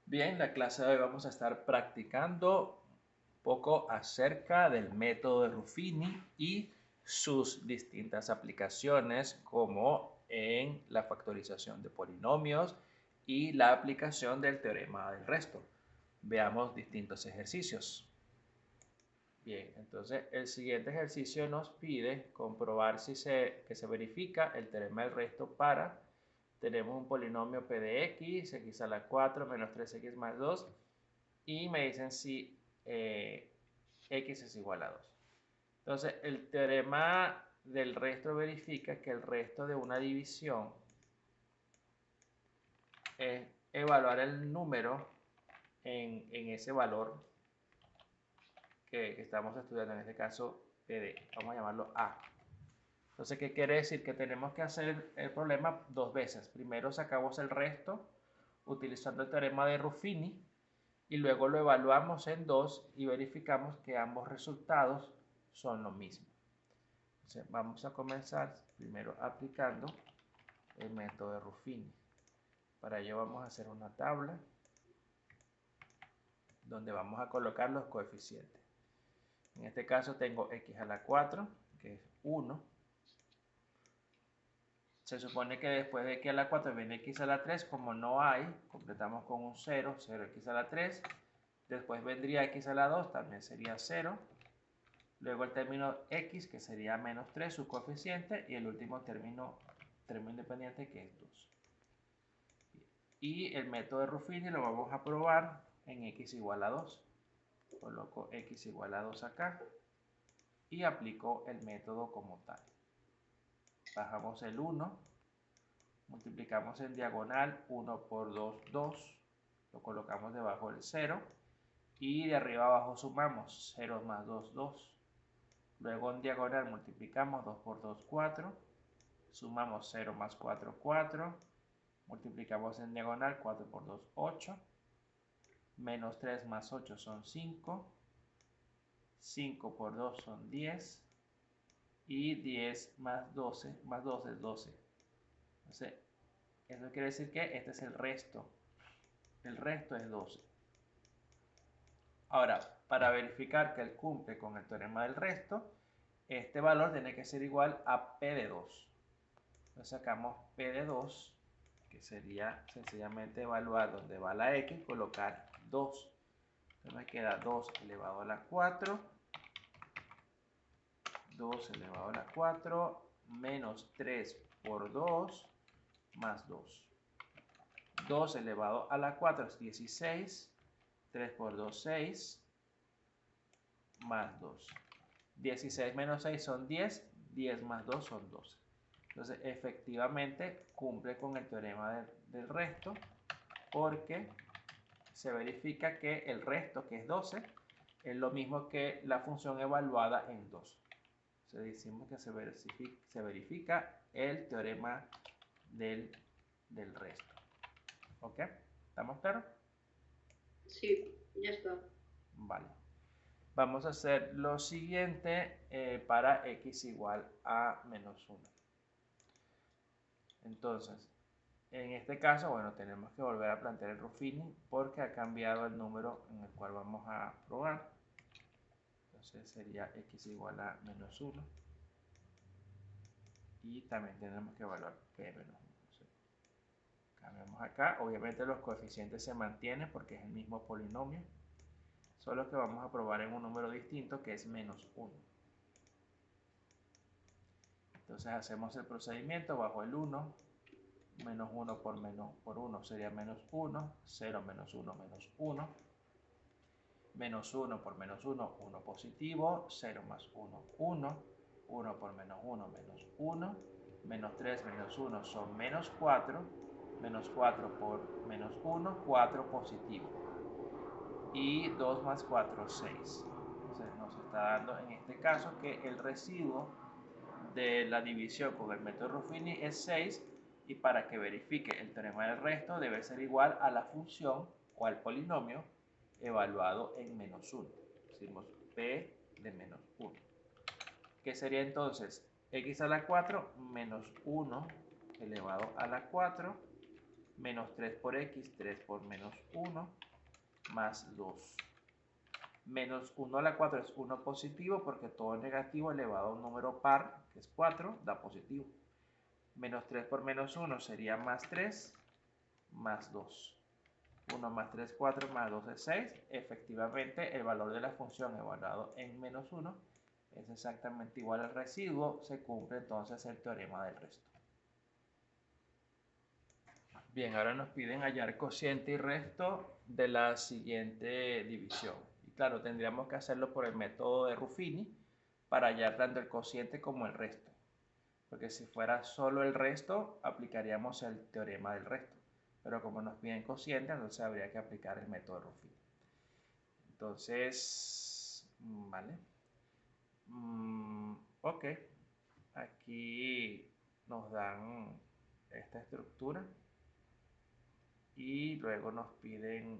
Bien, la clase de hoy vamos a estar practicando un poco acerca del método de Ruffini y sus distintas aplicaciones, como en la factorización de polinomios y la aplicación del teorema del resto. Veamos distintos ejercicios. Bien, entonces el siguiente ejercicio nos pide comprobar que se verifica el teorema del resto para, tenemos un polinomio p de x a la 4 menos 3x más 2, y me dicen si x es igual a 2. Entonces, el teorema del resto verifica que el resto de una división es evaluar el número en ese valor que estamos estudiando, en este caso PD. Vamos a llamarlo A. Entonces, ¿qué quiere decir? Que tenemos que hacer el problema dos veces. Primero sacamos el resto utilizando el teorema de Ruffini y luego lo evaluamos en 2 y verificamos que ambos resultados son lo mismo. Entonces, vamos a comenzar primero aplicando el método de Ruffini. Para ello vamos a hacer una tabla donde vamos a colocar los coeficientes. En este caso tengo x a la 4, que es 1. Se supone que después de x a la 4 viene x a la 3, como no hay, completamos con un 0, 0x a la 3. Después vendría x a la 2, también sería 0. Luego el término x, que sería menos 3, su coeficiente, y el último término independiente, que es 2. Y el método de Ruffini lo vamos a probar en x igual a 2. Coloco x igual a 2 acá y aplico el método como tal. Bajamos el 1, multiplicamos en diagonal 1 por 2, 2. Lo colocamos debajo del 0 y de arriba abajo sumamos 0 más 2, 2. Luego en diagonal multiplicamos 2 por 2, 4. Sumamos 0 más 4, 4. Multiplicamos en diagonal 4 por 2, 8. Menos 3 más 8 son 5. 5 por 2 son 10. Y 10 más 12, más 12 es 12. Entonces, eso quiere decir que este es el resto. El resto es 12. Ahora, para verificar que él cumple con el teorema del resto, este valor tiene que ser igual a P de 2. Entonces sacamos P de 2, que sería sencillamente evaluar donde va la X, colocar 2. Entonces me queda 2 elevado a la 4, 2 elevado a la 4, menos 3 por 2, más 2. 2 elevado a la 4 es 16, 3 por 2, 6, más 2. 16 menos 6 son 10, 10 más 2 son 12. Entonces, efectivamente, cumple con el teorema del resto, porque se verifica que el resto, que es 12, es lo mismo que la función evaluada en 2. Entonces, decimos que se verifica el teorema del resto. ¿Ok? ¿Estamos claros? Sí, ya está. Vale. Vamos a hacer lo siguiente para x igual a menos 1. Entonces, en este caso, bueno, tenemos que volver a plantear el Ruffini porque ha cambiado el número en el cual vamos a probar. Entonces sería x igual a menos 1. Y también tenemos que evaluar p menos 1. Entonces, cambiamos acá. Obviamente los coeficientes se mantienen porque es el mismo polinomio. Solo que vamos a probar en un número distinto que es menos 1. Entonces hacemos el procedimiento bajo el 1. Menos 1 por 1 sería menos 1. 0 menos 1 menos 1. Menos 1 por menos 1, 1 positivo. 0 más 1, 1. 1 por menos 1, menos 1. Menos 3 menos 1 son menos 4. Menos 4 por menos 1, 4 positivo. Y 2 más 4, 6. Entonces nos está dando en este caso que el residuo de la división con el método Ruffini es 6, y para que verifique el teorema del resto debe ser igual a la función o al polinomio evaluado en menos 1. Decimos p de menos 1. ¿Qué sería entonces? X a la 4 menos 1 elevado a la 4 menos 3 por x, 3 por menos 1, más 2. Menos 1 a la 4 es 1 positivo porque todo negativo elevado a un número par, que es 4, da positivo. Menos 3 por menos 1 sería más 3, más 2. 1 más 3, 4, más 2 es 6. Efectivamente, el valor de la función evaluado en menos 1 es exactamente igual al residuo. Se cumple entonces el teorema del resto. Bien, ahora nos piden hallar cociente y resto de la siguiente división. Y claro, tendríamos que hacerlo por el método de Ruffini para hallar tanto el cociente como el resto. Porque si fuera solo el resto, aplicaríamos el teorema del resto. Pero como nos piden cociente, entonces habría que aplicar el método de Ruffini. Entonces, vale. Ok. Aquí nos dan esta estructura. Y luego nos piden,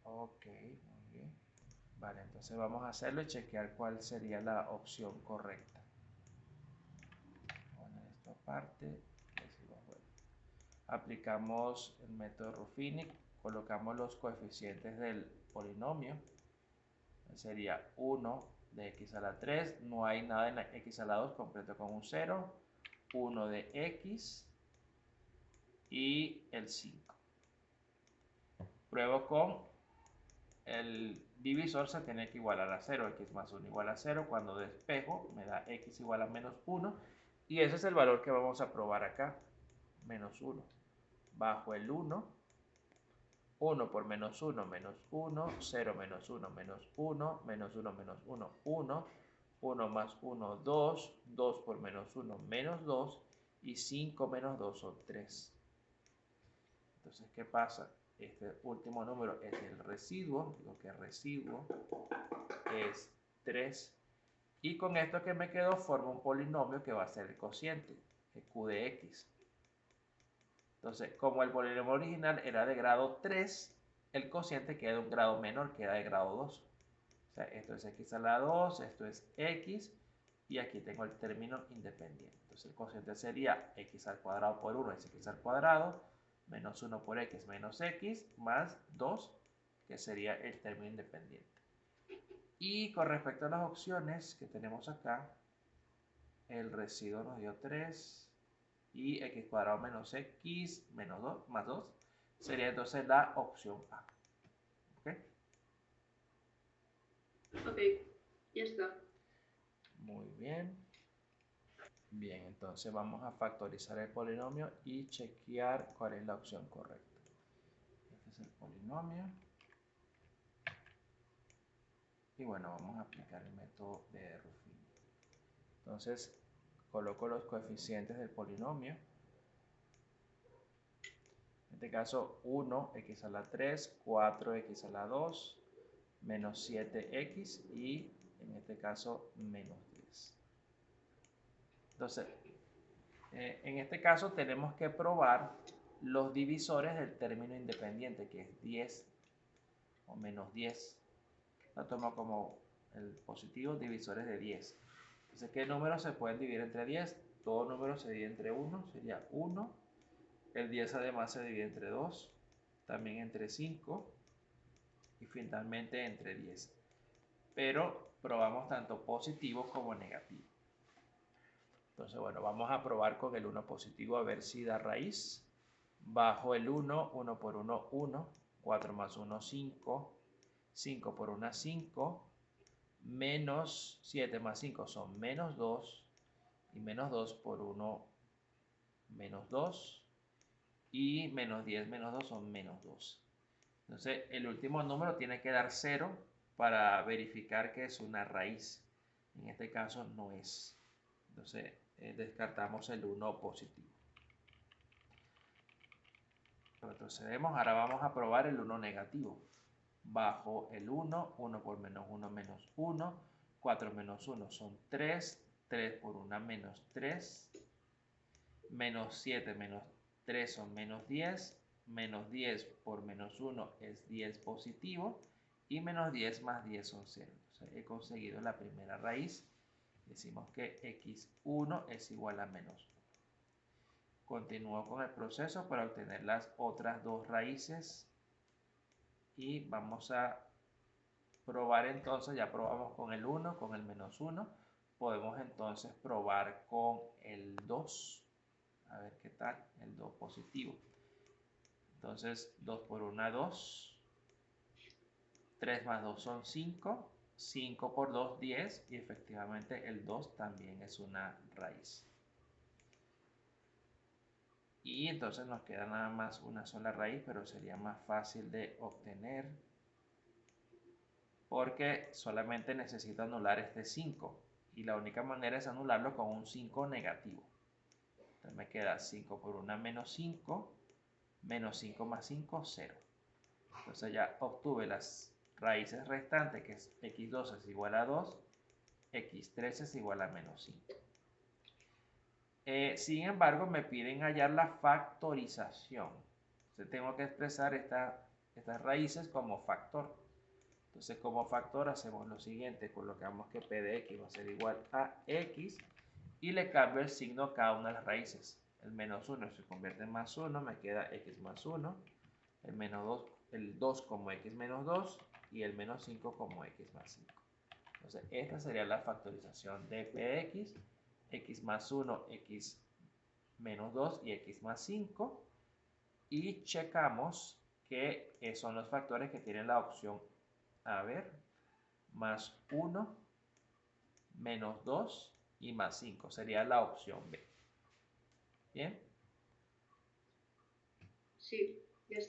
ok, muy bien. Vale, entonces vamos a hacerlo y chequear cuál sería la opción correcta. Bueno, esta parte, aplicamos el método Ruffini, colocamos los coeficientes del polinomio. Sería 1 de x a la 3, no hay nada en la x a la 2, completo con un 0, 1 de x y el 5. Pruebo con el divisor, se tiene que igualar a 0, x más 1 igual a 0, cuando despejo me da x igual a menos 1, y ese es el valor que vamos a probar acá, menos 1. Bajo el 1, 1 por menos 1, menos 1, 0 menos 1, menos 1, menos 1, menos 1, 1, 1 más 1, 2, 2 por menos 1, menos 2, y 5 menos 2 son 3. Entonces, ¿qué pasa? Este último número es el residuo, digo que el residuo es 3, y con esto que me quedó forma un polinomio que va a ser el cociente, el q de x. Entonces, como el polinomio original era de grado 3, el cociente queda de un grado menor, queda de grado 2. O sea, esto es x a la 2, esto es x, y aquí tengo el término independiente. Entonces, el cociente sería x al cuadrado por 1 es x al cuadrado, menos 1 por x menos x, más 2, que sería el término independiente. Y con respecto a las opciones que tenemos acá, el residuo nos dio 3 y x cuadrado menos x menos 2 más 2 sería entonces la opción A. ¿Ok? Ok, ya está. Muy bien. Bien, entonces vamos a factorizar el polinomio y chequear cuál es la opción correcta. Este es el polinomio. Y bueno, vamos a aplicar el método de Ruffini. Entonces, coloco los coeficientes del polinomio. En este caso, 1, x a la 3, 4x a la 2, menos 7x y en este caso, menos 10. Entonces, en este caso tenemos que probar los divisores del término independiente, que es 10 o menos 10. Lo tomo como el positivo, divisores de 10. Entonces, ¿qué números se pueden dividir entre 10? Todo número se divide entre 1, sería 1. El 10 además se divide entre 2, también entre 5 y finalmente entre 10. Pero probamos tanto positivo como negativo. Entonces, bueno, vamos a probar con el 1 positivo a ver si da raíz. Bajo el 1, 1 por 1, 1, 4 más 1, 5, 5 por 1, 5, menos 7 más 5 son menos 2, y menos 2 por 1, menos 2, y menos 10 menos 2 son menos 2. Entonces, el último número tiene que dar 0 para verificar que es una raíz. En este caso no es. Entonces, descartamos el 1 positivo. Retrocedemos, ahora vamos a probar el 1 negativo. Bajo el 1, 1 por menos 1, menos 1, 4 menos 1 son 3, 3 por 1 menos 3, menos 7 menos 3 son menos 10, menos 10 por menos 1 es 10 positivo, y menos 10 más 10 son 0. Entonces, he conseguido la primera raíz. Decimos que x1 es igual a menos 1. Continúo con el proceso para obtener las otras dos raíces y vamos a probar entonces. Ya probamos con el 1, con el menos 1. Podemos entonces probar con el 2. A ver qué tal, el 2 positivo. Entonces 2 por 1, 2. 3 más 2 son 5. 5 por 2, 10. Y efectivamente el 2 también es una raíz. Y entonces nos queda nada más una sola raíz, pero sería más fácil de obtener porque solamente necesito anular este 5 y la única manera es anularlo con un 5 negativo. Entonces me queda 5 por 1 menos 5, menos 5 más 5, 0. Entonces ya obtuve las raíces restantes, que es x2 es igual a 2, x3 es igual a menos 5. Sin embargo, me piden hallar la factorización. Entonces tengo que expresar estas raíces como factor. Entonces como factor hacemos lo siguiente, colocamos que p de x va a ser igual a x y le cambio el signo a cada una de las raíces. El menos 1 se convierte en más 1, me queda x más 1, el menos 2, el 2 como x menos 2 y el menos 5 como x más 5. Entonces esta sería la factorización de p de x, x más 1, x menos 2 y x más 5, y checamos que son los factores que tienen la opción, a ver, más 1, menos 2 y más 5. Sería la opción B. ¿Bien? Sí.